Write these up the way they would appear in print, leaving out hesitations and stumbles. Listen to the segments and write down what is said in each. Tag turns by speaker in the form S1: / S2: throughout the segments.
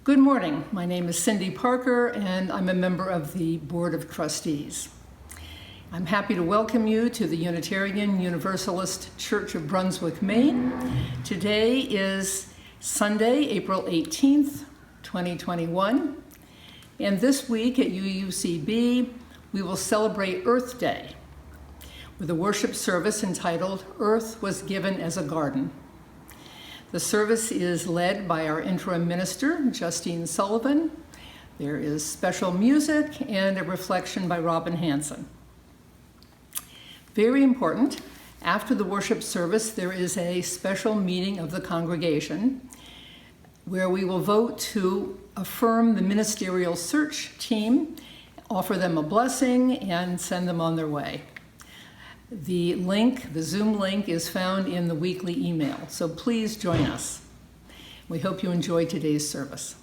S1: Good morning. My name is Cindy Parker, and I'm a member of the Board of Trustees. I'm happy to welcome you to the Unitarian Universalist Church of Brunswick, Maine. Today is Sunday, April 18th, 2021. And this week at UUCB, we will celebrate Earth Day with a worship service entitled Earth Was Given as a Garden. The service is led by our interim minister, Justine Sullivan. There is special music and a reflection by Hansen. Very important, after the worship service, there is a special meeting of the congregation where we will vote to affirm the ministerial search team, offer them a blessing, and send them on their way. The link, the Zoom link, is found in the weekly email, so please join us. We hope you enjoy today's service.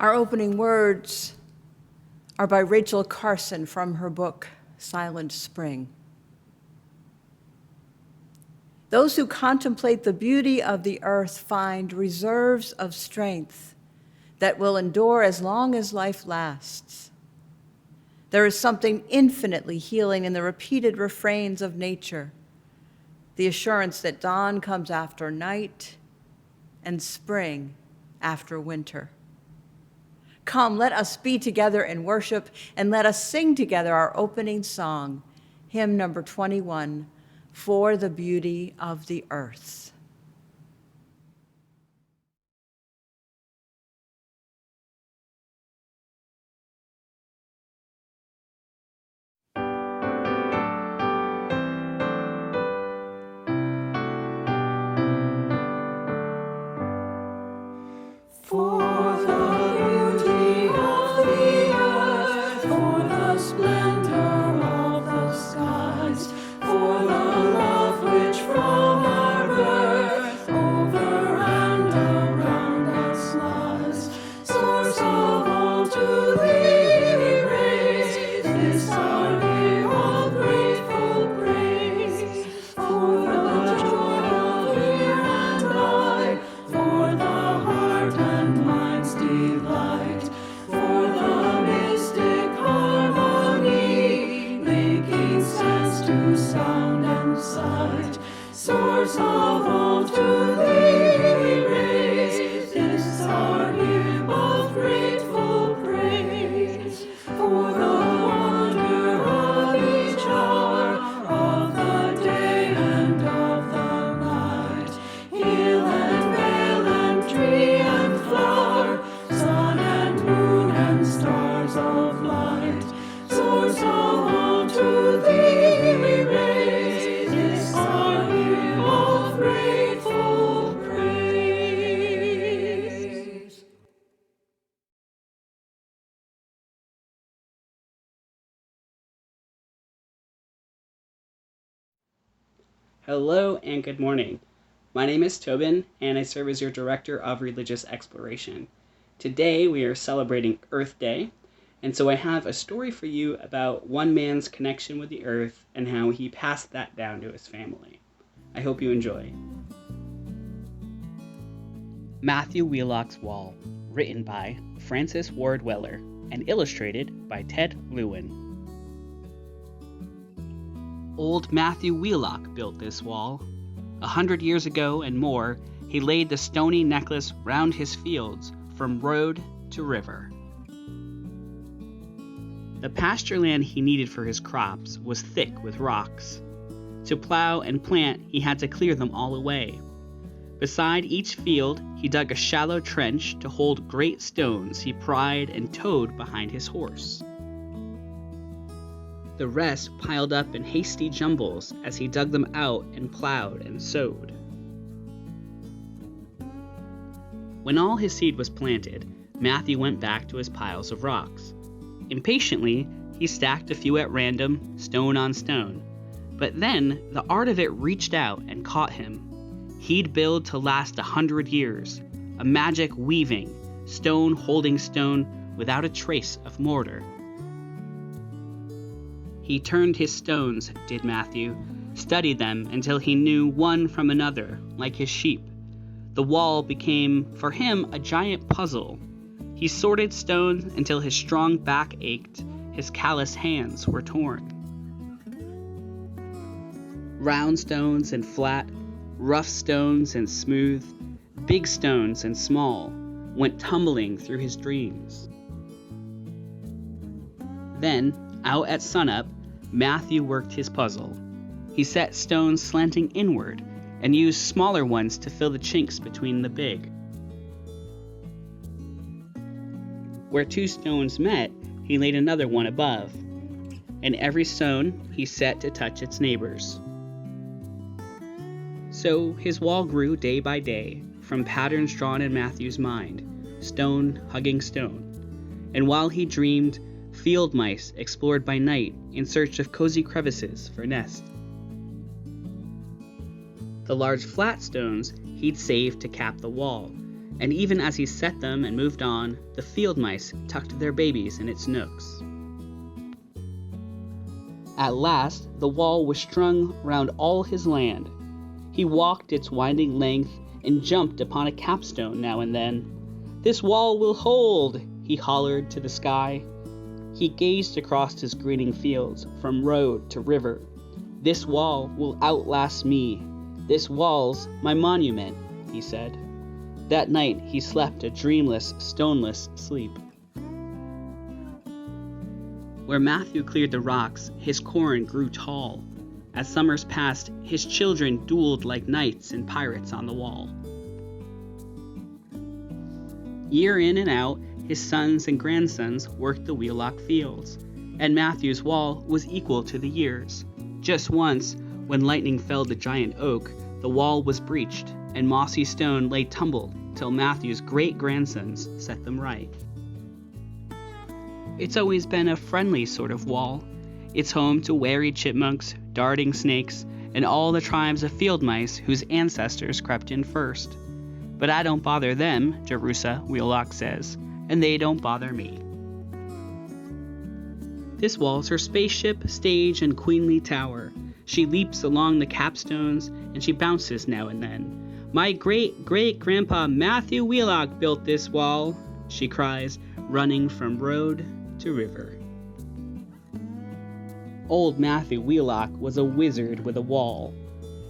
S2: Our opening words are by Rachel Carson from her book, Silent Spring. Those who contemplate the beauty of the earth find reserves of strength that will endure as long as life lasts. There is something infinitely healing in the repeated refrains of nature, the assurance that dawn comes after night and spring after winter. Come, let us be together in worship, and let us sing together our opening song, hymn number 21, For the Beauty of the Earth.
S3: Grateful Hello and good morning. My name is Tobin, and I serve as your Director of Religious Exploration. Today we are celebrating Earth Day, and so I have a story for you about one man's connection with the earth and how he passed that down to his family. I hope you enjoy. Matthew Wheelock's Wall, written by Francis Ward Weller and illustrated by Ted Lewin. Old Matthew Wheelock built this wall. 100 years ago and more, he laid the stony necklace round his fields from road to river. The pasture land he needed for his crops was thick with rocks. To plow and plant, he had to clear them all away. Beside each field, he dug a shallow trench to hold great stones he pried and towed behind his horse. The rest piled up in hasty jumbles as he dug them out and plowed and sowed. When all his seed was planted, Matthew went back to his piles of rocks. Impatiently, he stacked a few at random, stone on stone. But then the art of it reached out and caught him. He'd build to last 100 years, a magic weaving, stone holding stone without a trace of mortar. He turned his stones, did Matthew, studied them until he knew one from another, like his sheep. The wall became, for him, a giant puzzle. He sorted stones until his strong back ached, his callous hands were torn. Round stones and flat, rough stones and smooth, big stones and small, went tumbling through his dreams. Then, out at sunup, Matthew worked his puzzle. He set stones slanting inward and used smaller ones to fill the chinks between the big. Where two stones met, he laid another one above, and every stone he set to touch its neighbors. So his wall grew day by day, from patterns drawn in Matthew's mind, stone hugging stone. And while he dreamed, field mice explored by night in search of cozy crevices for nests. The large flat stones he'd saved to cap the wall, and even as he set them and moved on, the field mice tucked their babies in its nooks. At last, the wall was strung round all his land. He walked its winding length and jumped upon a capstone now and then. "This wall will hold," he hollered to the sky. He gazed across his greening fields from road to river. "This wall will outlast me. This wall's my monument," he said. That night he slept a dreamless, stoneless sleep. Where Matthew cleared the rocks, his corn grew tall. As summers passed, his children dueled like knights and pirates on the wall. Year in and out, his sons and grandsons worked the Wheelock fields, and Matthew's wall was equal to the years. Just once, when lightning felled the giant oak, the wall was breached, and mossy stone lay tumbled till Matthew's great-grandsons set them right. It's always been a friendly sort of wall. It's home to wary chipmunks, darting snakes, and all the tribes of field mice whose ancestors crept in first. But I don't bother them, Jerusha Wheelock says, and they don't bother me. This wall's her spaceship, stage, and queenly tower. She leaps along the capstones, and she bounces now and then. "My great-great-grandpa Matthew Wheelock built this wall," she cries, running from road to river. Old Matthew Wheelock was a wizard with a wall.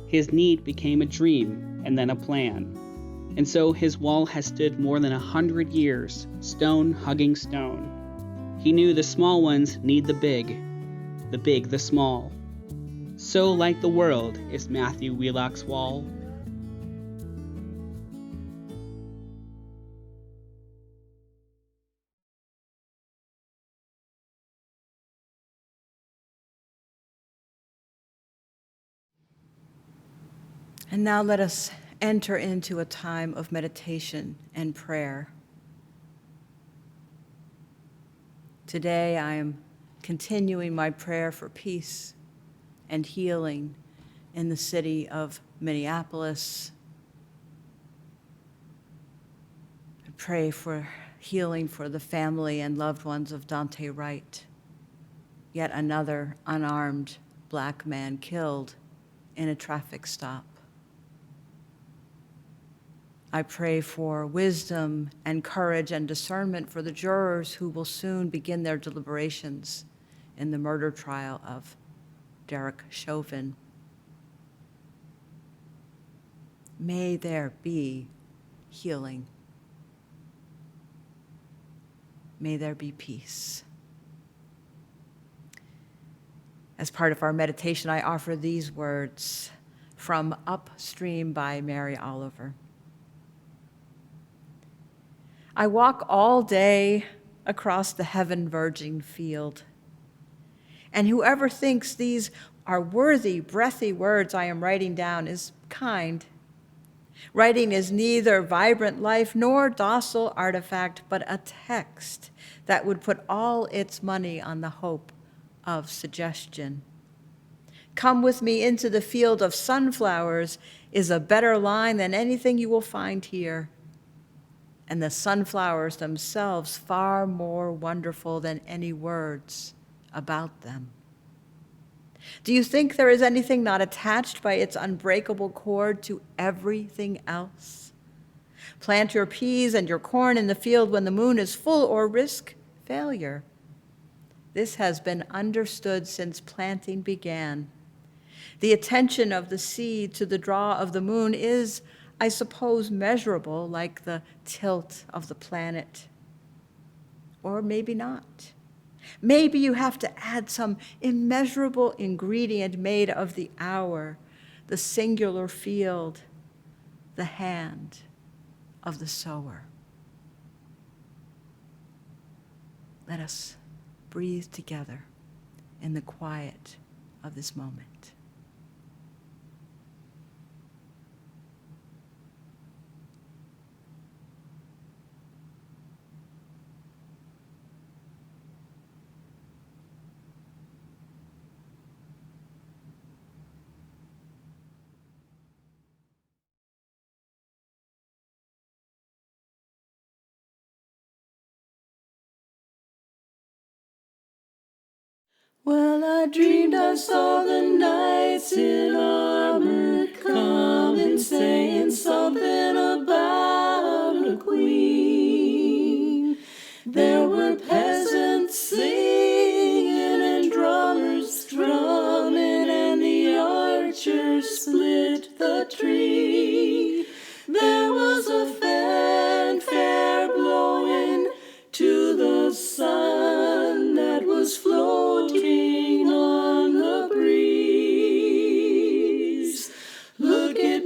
S3: His need became a dream, and then a plan. And so his wall has stood more than 100 years, stone hugging stone. He knew the small ones need the big the small. So like the world is Matthew Wheelock's wall.
S2: And now let us enter into a time of meditation and prayer. Today I am continuing my prayer for peace and healing in the city of Minneapolis. I pray for healing for the family and loved ones of Dante Wright, yet another unarmed Black man killed in a traffic stop. I pray for wisdom and courage and discernment for the jurors who will soon begin their deliberations in the murder trial of Derek Chauvin. May there be healing. May there be peace. As part of our meditation, I offer these words from Upstream by Mary Oliver. I walk all day across the heaven-verging field, and whoever thinks these are worthy, breathy words I am writing down is kind. Writing is neither vibrant life nor docile artifact, but a text that would put all its money on the hope of suggestion. Come with me into the field of sunflowers is a better line than anything you will find here. And the sunflowers themselves far more wonderful than any words about them. Do you think there is anything not attached by its unbreakable cord to everything else? Plant your peas and your corn in the field when the moon is full, or risk failure. This has been understood since planting began. The attention of the seed to the draw of the moon is, I suppose, measurable, like the tilt of the planet. Or maybe not. Maybe you have to add some immeasurable ingredient made of the hour, the singular field, the hand of the sower. Let us breathe together in the quiet of this moment.
S4: Well, I dreamed I saw the knights in armor coming, saying something about a queen. There were peasants singing and drummers drumming, and the archers split the tree. There was a fanfare blowing to the sun that was floating on the breeze. Look at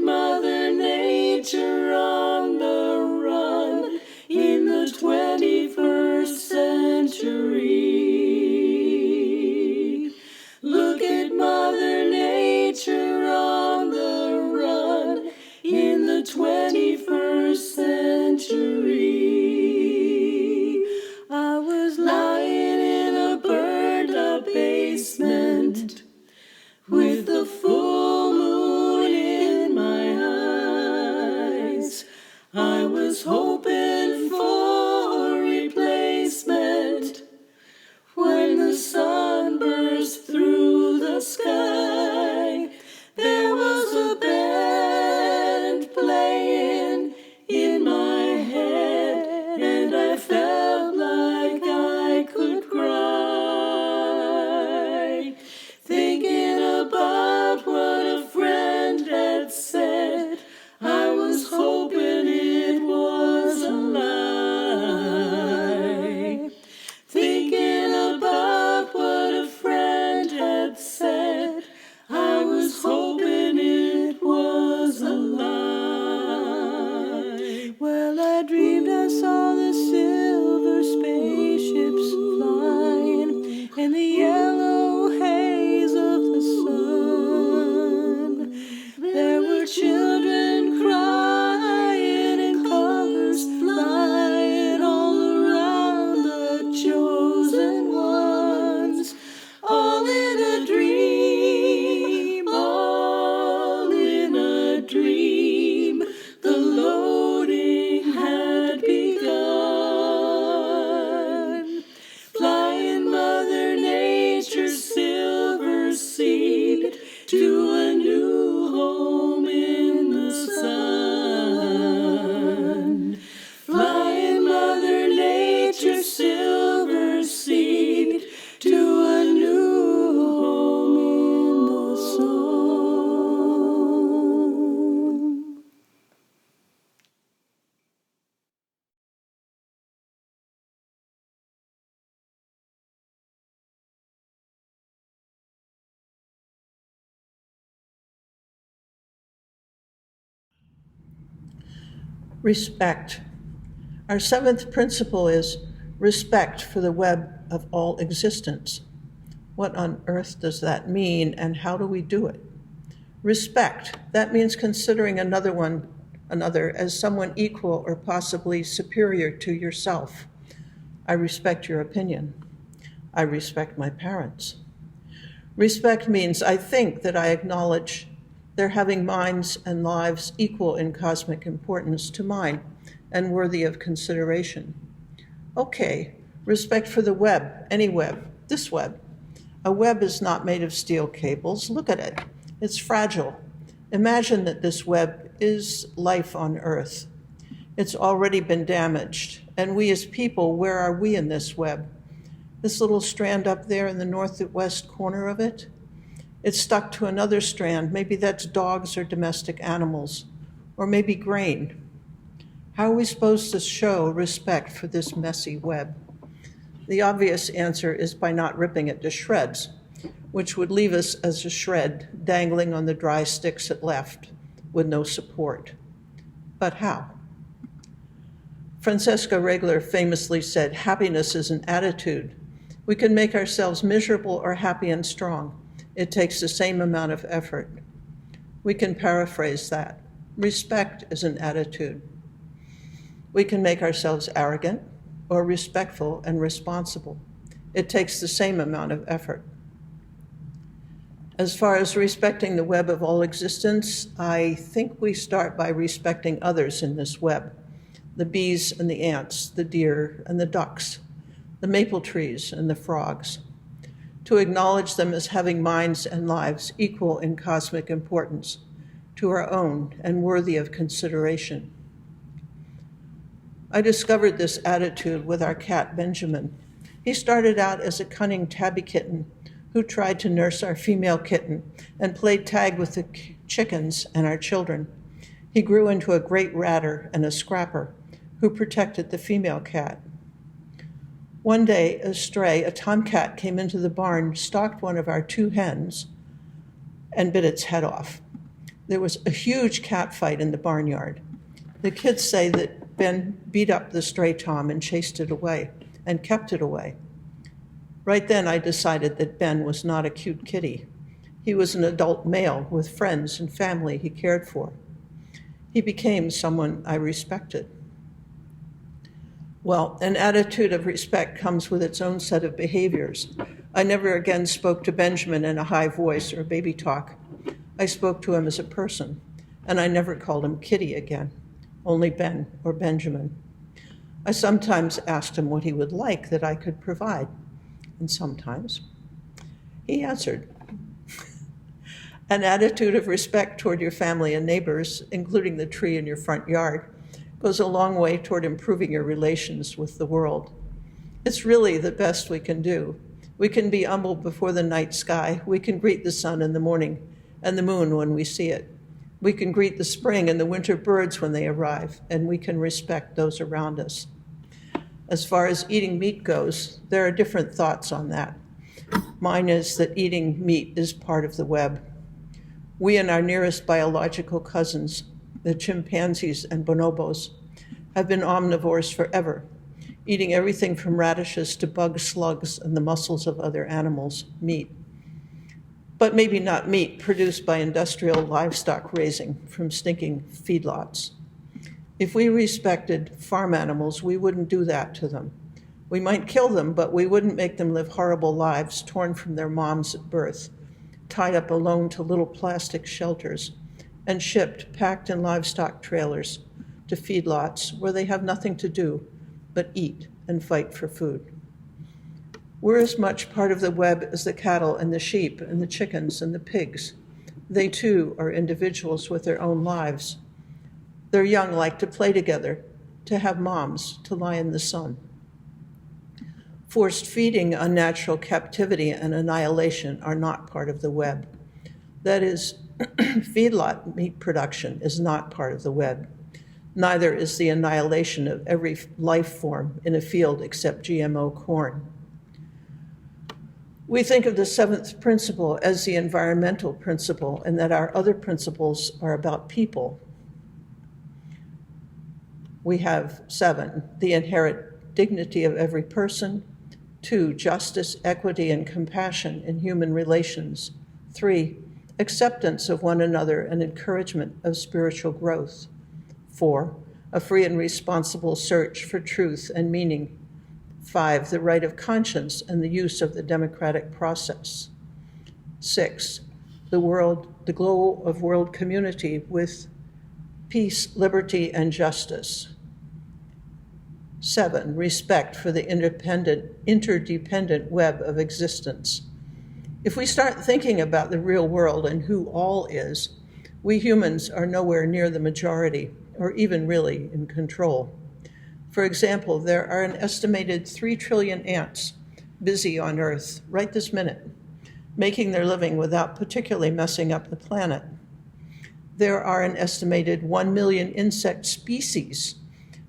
S5: Respect. Our seventh principle is respect for the web of all existence. What on earth does that mean, and how do we do it? Respect. That means considering another as someone equal or possibly superior to yourself. I respect your opinion. I respect my parents. Respect means I think that I acknowledge their having minds and lives equal in cosmic importance to mine and worthy of consideration. Okay, respect for the web, any web, this web. A web is not made of steel cables. Look at it. It's fragile. Imagine that this web is life on Earth. It's already been damaged. And we as people, where are we in this web? This little strand up there in the northwest corner of it, it's stuck to another strand. Maybe that's dogs or domestic animals, or maybe grain. How are we supposed to show respect for this messy web? The obvious answer is by not ripping it to shreds, which would leave us as a shred dangling on the dry sticks it left with no support. But how? Francesca Regler famously said, happiness is an attitude. We can make ourselves miserable or happy and strong. It takes the same amount of effort. We can paraphrase that. Respect is an attitude. We can make ourselves arrogant or respectful and responsible. It takes the same amount of effort. As far as respecting the web of all existence, I think we start by respecting others in this web. The bees and the ants, the deer and the ducks, the maple trees and the frogs. To acknowledge them as having minds and lives equal in cosmic importance to our own and worthy of consideration. I discovered this attitude with our cat, Benjamin. He started out as a cunning tabby kitten who tried to nurse our female kitten and played tag with the chickens and our children. He grew into a great ratter and a scrapper who protected the female cat. One day, a stray, a tomcat, came into the barn, stalked one of our two hens, and bit its head off. There was a huge cat fight in the barnyard. The kids say that Ben beat up the stray tom and chased it away and kept it away. Right then, I decided that Ben was not a cute kitty. He was an adult male with friends and family he cared for. He became someone I respected. Well, an attitude of respect comes with its own set of behaviors. I never again spoke to Benjamin in a high voice or baby talk. I spoke to him as a person, and I never called him Kitty again, only Ben or Benjamin. I sometimes asked him what he would like that I could provide, and sometimes he answered. An attitude of respect toward your family and neighbors, including the tree in your front yard, goes a long way toward improving your relations with the world. It's really the best we can do. We can be humble before the night sky. We can greet the sun in the morning and the moon when we see it. We can greet the spring and the winter birds when they arrive, and we can respect those around us. As far as eating meat goes, there are different thoughts on that. Mine is that eating meat is part of the web. We and our nearest biological cousins, the chimpanzees and bonobos, have been omnivores forever, eating everything from radishes to bugs, slugs, and the muscles of other animals, meat. But maybe not meat produced by industrial livestock raising from stinking feedlots. If we respected farm animals, we wouldn't do that to them. We might kill them, but we wouldn't make them live horrible lives torn from their moms at birth, tied up alone to little plastic shelters, and shipped, packed in livestock trailers, to feedlots where they have nothing to do but eat and fight for food. We're as much part of the web as the cattle and the sheep and the chickens and the pigs. They too are individuals with their own lives. Their young like to play together, to have moms, to lie in the sun. Forced feeding, unnatural captivity, and annihilation are not part of the web. That is, feedlot meat production is not part of the web. Neither is the annihilation of every life form in a field except GMO corn. We think of the seventh principle as the environmental principle, and that our other principles are about people. We have 7, the inherent dignity of every person. 2, justice, equity, and compassion in human relations. 3, acceptance of one another and encouragement of spiritual growth. 4, a free and responsible search for truth and meaning. 5, the right of conscience and the use of the democratic process. 6, the goal of world community with peace, liberty, and justice. 7, respect for the interdependent web of existence. If we start thinking about the real world and who all is, we humans are nowhere near the majority, or even really in control. For example, there are an estimated 3 trillion ants busy on Earth right this minute, making their living without particularly messing up the planet. There are an estimated 1 million insect species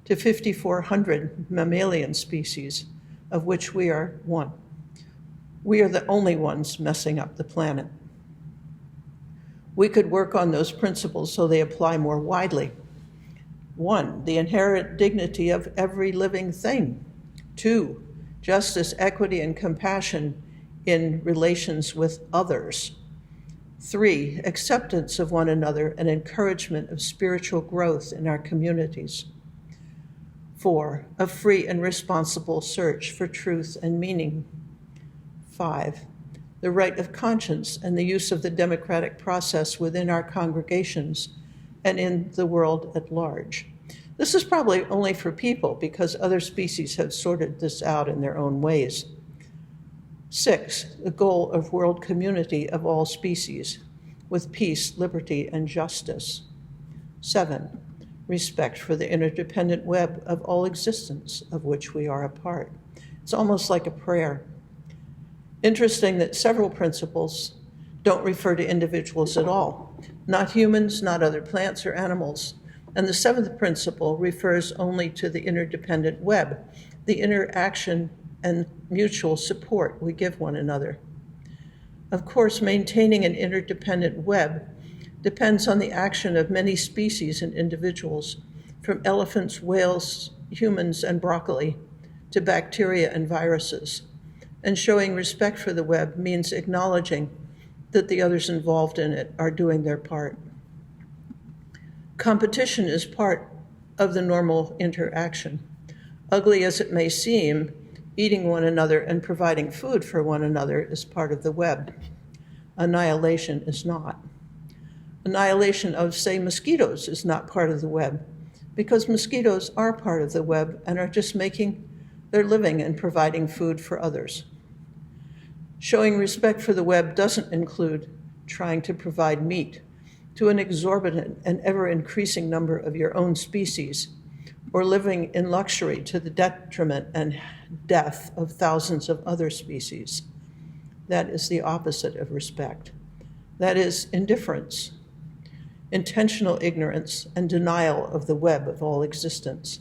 S5: to 5,400 mammalian species, of which we are one. We are the only ones messing up the planet. We could work on those principles so they apply more widely. 1, the inherent dignity of every living thing. 2, justice, equity, and compassion in relations with others. 3, acceptance of one another and encouragement of spiritual growth in our communities. 4, a free and responsible search for truth and meaning. 5, the right of conscience and the use of the democratic process within our congregations and in the world at large. This is probably only for people because other species have sorted this out in their own ways. 6, the goal of world community of all species with peace, liberty, and justice. 7, respect for the interdependent web of all existence of which we are a part. It's almost like a prayer. Interesting that several principles don't refer to individuals at all, not humans, not other plants or animals. And the 7th principle refers only to the interdependent web, the interaction and mutual support we give one another. Of course, maintaining an interdependent web depends on the action of many species and individuals, from elephants, whales, humans, and broccoli, to bacteria and viruses. And showing respect for the web means acknowledging that the others involved in it are doing their part. Competition is part of the normal interaction. Ugly as it may seem, eating one another and providing food for one another is part of the web. Annihilation is not. Annihilation of, say, mosquitoes is not part of the web, because mosquitoes are part of the web and are just making their living and providing food for others. Showing respect for the web doesn't include trying to provide meat to an exorbitant and ever-increasing number of your own species, or living in luxury to the detriment and death of thousands of other species. That is the opposite of respect. That is indifference, intentional ignorance, and denial of the web of all existence.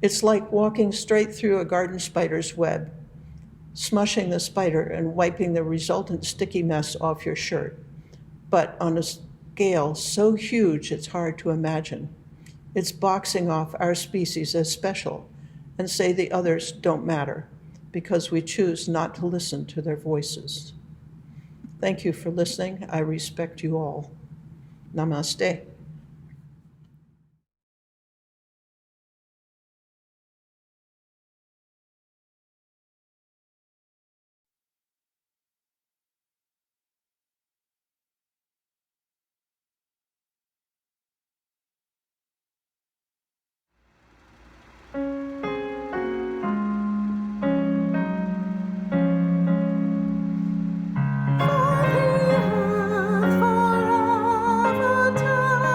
S5: It's like walking straight through a garden spider's web, smushing the spider and wiping the resultant sticky mess off your shirt, but on a scale so huge it's hard to imagine. It's boxing off our species as special and say the others don't matter because we choose not to listen to their voices. Thank you for listening. I respect you all. Namaste.
S4: For the earth forever time.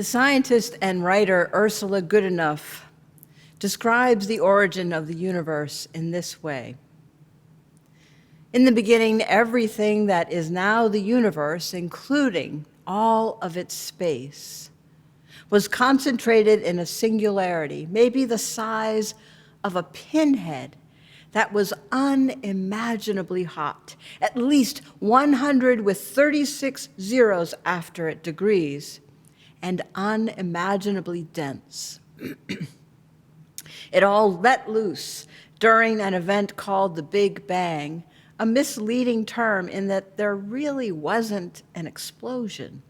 S2: The scientist and writer Ursula Goodenough describes the origin of the universe in this way. In the beginning, everything that is now the universe, including all of its space, was concentrated in a singularity, maybe the size of a pinhead, that was unimaginably hot, at least 100 with 36 zeros after it degrees, and unimaginably dense. It all let loose during an event called the Big Bang, a misleading term in that there really wasn't an explosion.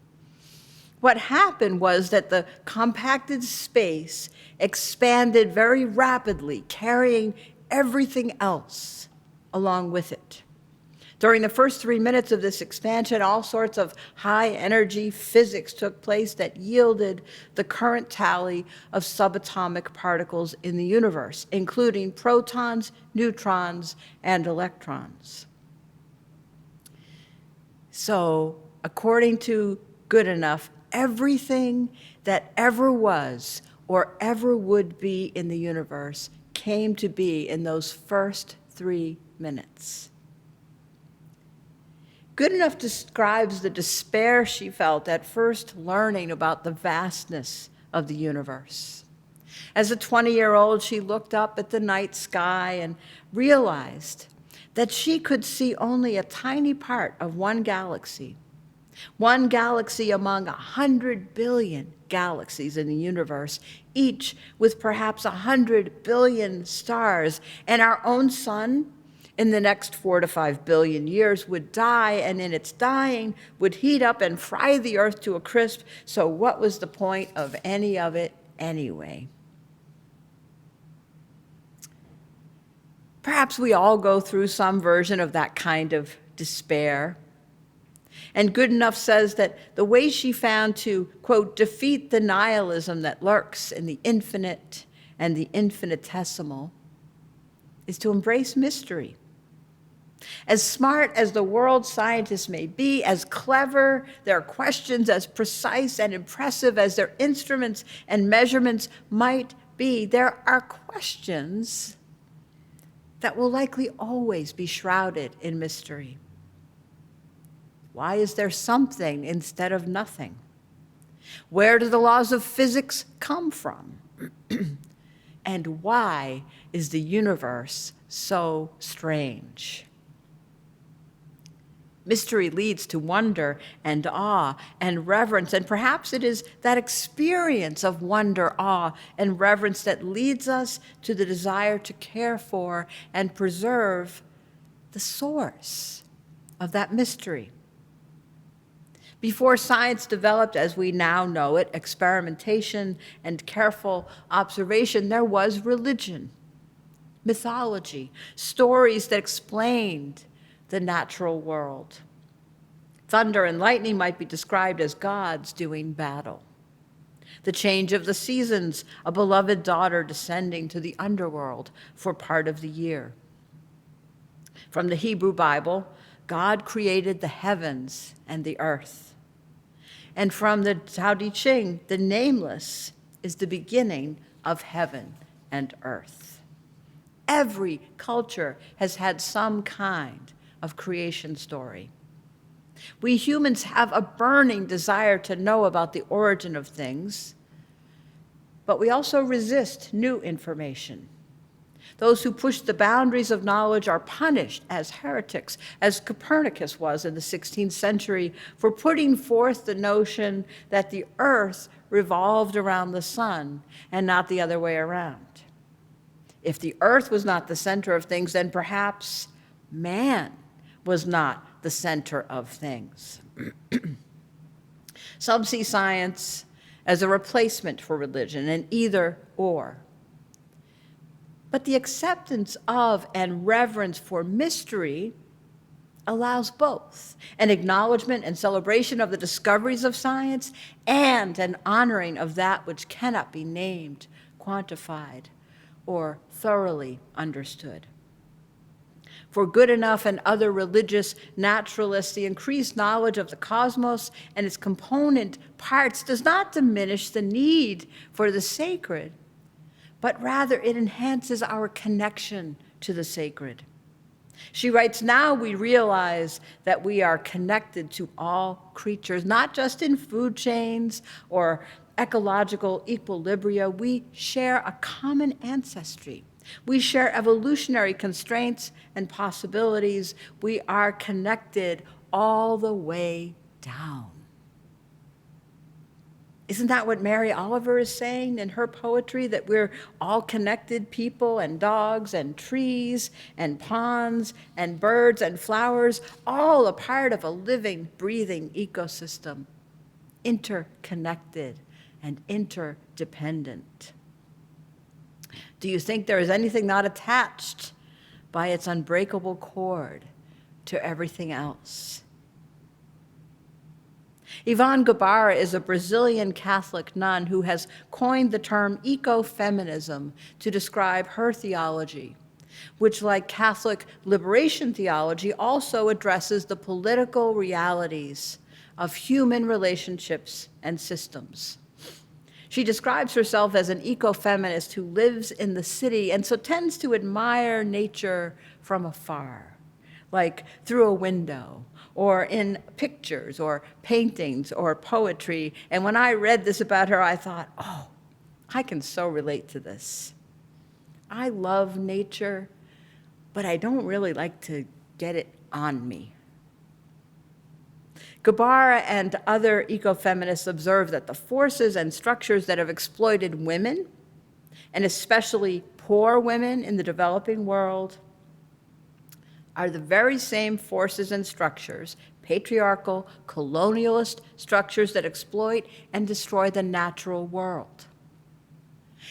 S2: What happened was that the compacted space expanded very rapidly, carrying everything else along with it. During the first 3 minutes of this expansion, all sorts of high-energy physics took place that yielded the current tally of subatomic particles in the universe, including protons, neutrons, and electrons. So, according to Goodenough, everything that ever was or ever would be in the universe came to be in those first 3 minutes. Goodenough describes the despair she felt at first learning about the vastness of the universe. As a 20-year-old, she looked up at the night sky and realized that she could see only a tiny part of one galaxy among 100 billion galaxies in the universe, each with perhaps 100 billion stars, and our own sun, in the next 4 to 5 billion years, would die, and in its dying would heat up and fry the earth to a crisp, so what was the point of any of it anyway? Perhaps we all go through some version of that kind of despair. And Goodenough says that the way she found to, quote, defeat the nihilism that lurks in the infinite and the infinitesimal is to embrace mystery. As smart as the world scientists may be, as clever their questions, as precise and impressive as their instruments and measurements might be, there are questions that will likely always be shrouded in mystery. Why is there something instead of nothing? Where do the laws of physics come from? And why is the universe so strange? Mystery leads to wonder and awe and reverence, and perhaps it is that experience of wonder, awe, and reverence that leads us to the desire to care for and preserve the source of that mystery. Before science developed as we now know it, experimentation and careful observation, there was religion, mythology, stories that explained the natural world. Thunder and lightning might be described as gods doing battle. The change of the seasons, a beloved daughter descending to the underworld for part of the year. From the Hebrew Bible, God created the heavens and the earth. And from the Tao Te Ching, the nameless is the beginning of heaven and earth. Every culture has had some kind of creation story. We humans have a burning desire to know about the origin of things, but we also resist new information. Those who push the boundaries of knowledge are punished as heretics, as Copernicus was in the 16th century for putting forth the notion that the earth revolved around the sun and not the other way around. If the earth was not the center of things, then perhaps man was not the center of things. Some see science as a replacement for religion, an either or. But the acceptance of and reverence for mystery allows both an acknowledgement and celebration of the discoveries of science and an honoring of that which cannot be named, quantified, or thoroughly understood. For Goodenough and other religious naturalists, the increased knowledge of the cosmos and its component parts does not diminish the need for the sacred, but rather it enhances our connection to the sacred. She writes, now we realize that we are connected to all creatures, not just in food chains or ecological equilibria. We share a common ancestry. We share evolutionary constraints and possibilities. We are connected all the way down. Isn't that what Mary Oliver is saying in her poetry, that we're all connected, people and dogs and trees and ponds and birds and flowers, all a part of a living, breathing ecosystem, interconnected and interdependent? Do you think there is anything not attached by its unbreakable cord to everything else? Yvonne Guevara is a Brazilian Catholic nun who has coined the term ecofeminism to describe her theology, which, like Catholic liberation theology, also addresses the political realities of human relationships and systems. She describes herself as an ecofeminist who lives in the city and so tends to admire nature from afar, like through a window, or in pictures, or paintings, or poetry. And when I read this about her, I thought, oh, I can so relate to this. I love nature, but I don't really like to get it on me. Guevara and other ecofeminists observe that the forces and structures that have exploited women, and especially poor women in the developing world, are the very same forces and structures, patriarchal, colonialist structures that exploit and destroy the natural world.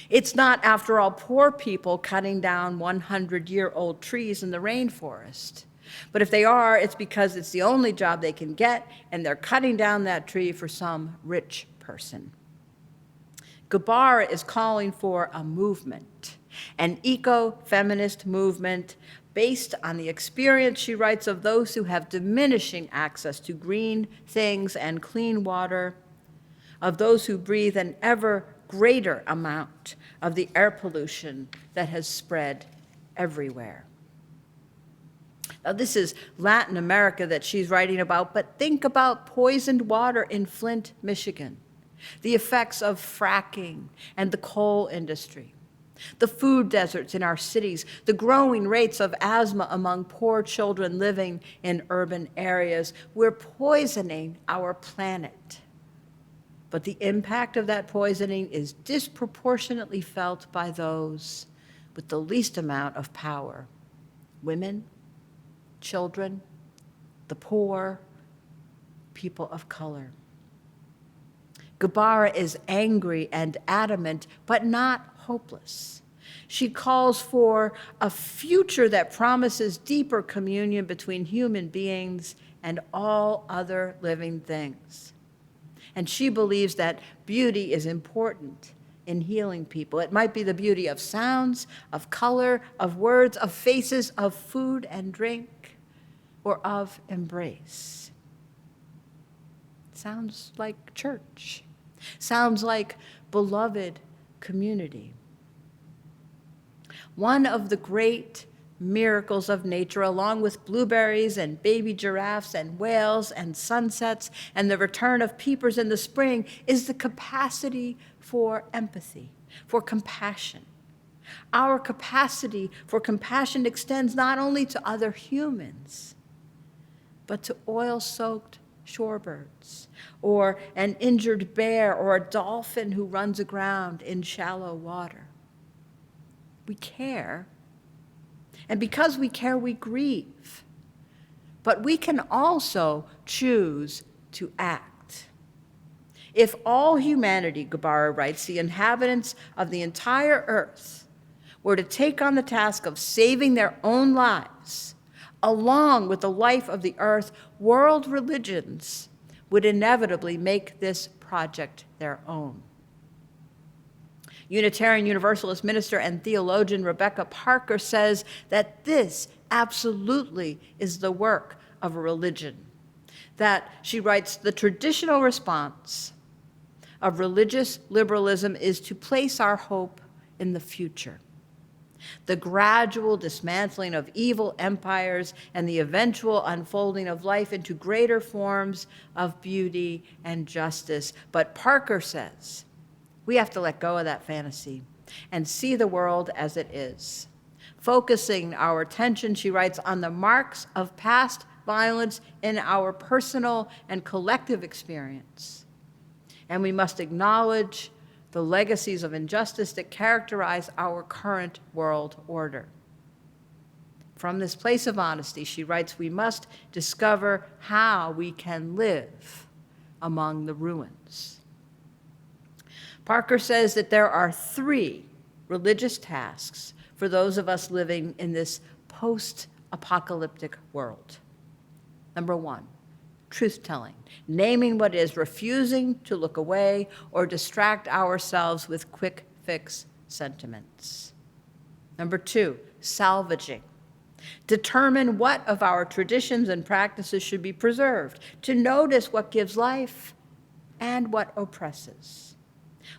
S2: It's not, after all, poor people cutting down 100-year-old trees in the rainforest. But if they are, it's because it's the only job they can get, and they're cutting down that tree for some rich person. Guevara is calling for a movement, an eco-feminist movement based on the experience, she writes, of those who have diminishing access to green things and clean water, of those who breathe an ever greater amount of the air pollution that has spread everywhere. Now, this is Latin America that she's writing about, but think about poisoned water in Flint, Michigan, the effects of fracking and the coal industry, the food deserts in our cities, the growing rates of asthma among poor children living in urban areas. We're poisoning our planet. But the impact of that poisoning is disproportionately felt by those with the least amount of power: women, children, the poor, people of color. Guevara is angry and adamant, but not hopeless. She calls for a future that promises deeper communion between human beings and all other living things. And she believes that beauty is important in healing people. It might be the beauty of sounds, of color, of words, of faces, of food and drink, or of embrace. Sounds like church. Sounds like beloved community. One of the great miracles of nature, along with blueberries and baby giraffes and whales and sunsets and the return of peepers in the spring, is the capacity for empathy, for compassion. Our capacity for compassion extends not only to other humans, but to oil-soaked shorebirds, or an injured bear, or a dolphin who runs aground in shallow water. We care, and because we care, we grieve. But we can also choose to act. If all humanity, Guevara writes, the inhabitants of the entire earth, were to take on the task of saving their own lives, along with the life of the earth, world religions would inevitably make this project their own. Unitarian Universalist minister and theologian Rebecca Parker says that this absolutely is the work of a religion. That, she writes, the traditional response of religious liberalism is to place our hope in the future. The gradual dismantling of evil empires and the eventual unfolding of life into greater forms of beauty and justice. But Parker says we have to let go of that fantasy and see the world as it is. Focusing our attention, she writes, on the marks of past violence in our personal and collective experience. And we must acknowledge the legacies of injustice that characterize our current world order. From this place of honesty, she writes, we must discover how we can live among the ruins. Parker says that there are 3 religious tasks for those of us living in this post-apocalyptic world. Number 1, truth-telling, naming what is, refusing to look away or distract ourselves with quick-fix sentiments. Number 2, salvaging. Determine what of our traditions and practices should be preserved, to notice what gives life and what oppresses.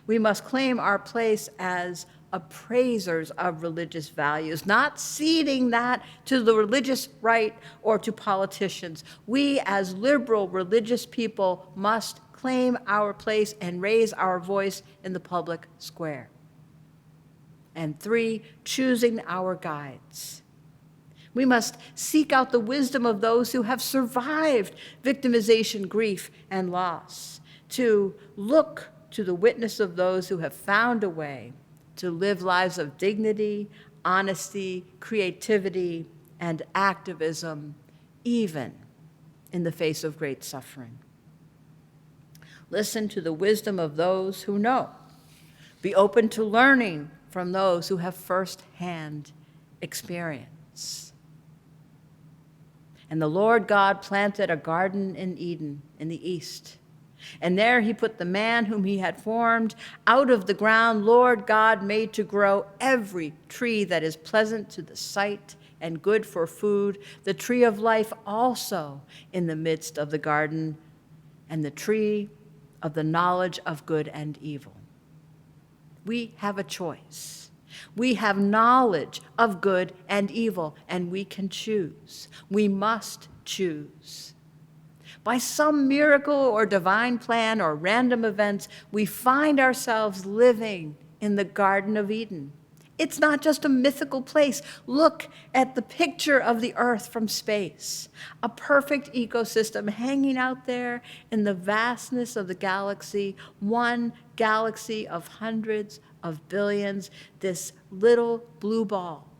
S2: We must claim our place as appraisers of religious values, not ceding that to the religious right or to politicians. We, as liberal religious people, must claim our place and raise our voice in the public square. And 3, choosing our guides. We must seek out the wisdom of those who have survived victimization, grief, and loss, to look to the witness of those who have found a way to live lives of dignity, honesty, creativity, and activism, even in the face of great suffering. Listen to the wisdom of those who know. Be open to learning from those who have firsthand experience. And the Lord God planted a garden in Eden in the east. And there he put the man whom he had formed. Out of the ground, Lord God made to grow every tree that is pleasant to the sight and good for food, the tree of life also in the midst of the garden, and the tree of the knowledge of good and evil. We have a choice. We have knowledge of good and evil, and we can choose. We must choose. By some miracle or divine plan or random events, we find ourselves living in the Garden of Eden. It's not just a mythical place. Look at the picture of the earth from space, a perfect ecosystem hanging out there in the vastness of the galaxy, one galaxy of hundreds of billions, this little blue ball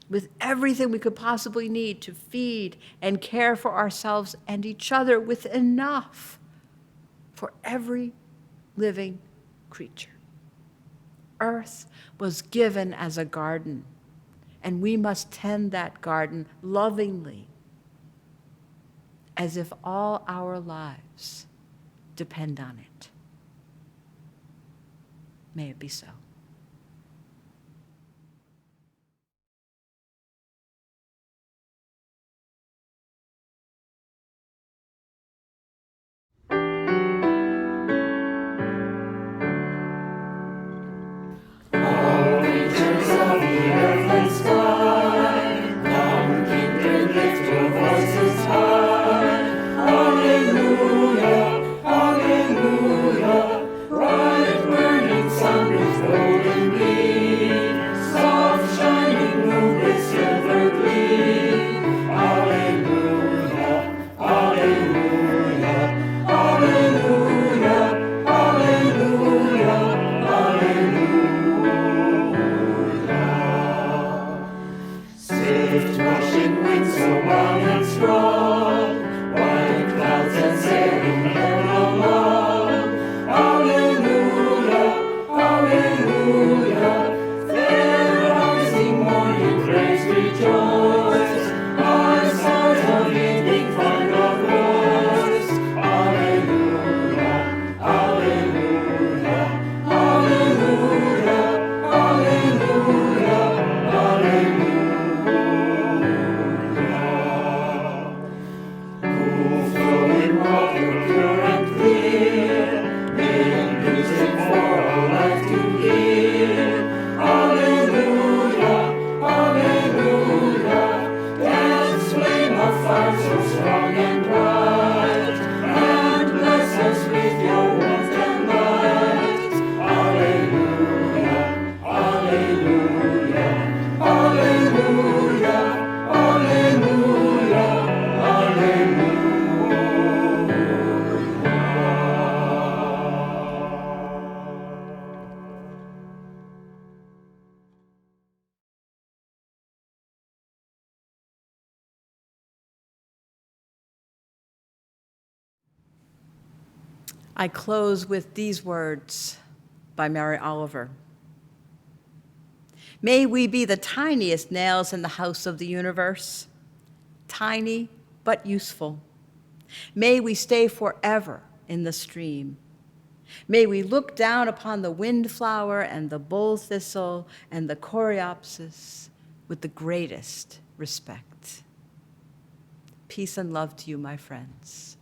S2: with everything we could possibly need to feed and care for ourselves and each other, with enough for every living creature. Earth was given as a garden, and we must tend that garden lovingly, as if all our lives depend on it. May it be so. I close with these words by Mary Oliver. May we be the tiniest nails in the house of the universe, tiny but useful. May we stay forever in the stream. May we look down upon the windflower and the bull thistle and the coreopsis with the greatest respect. Peace and love to you, my friends.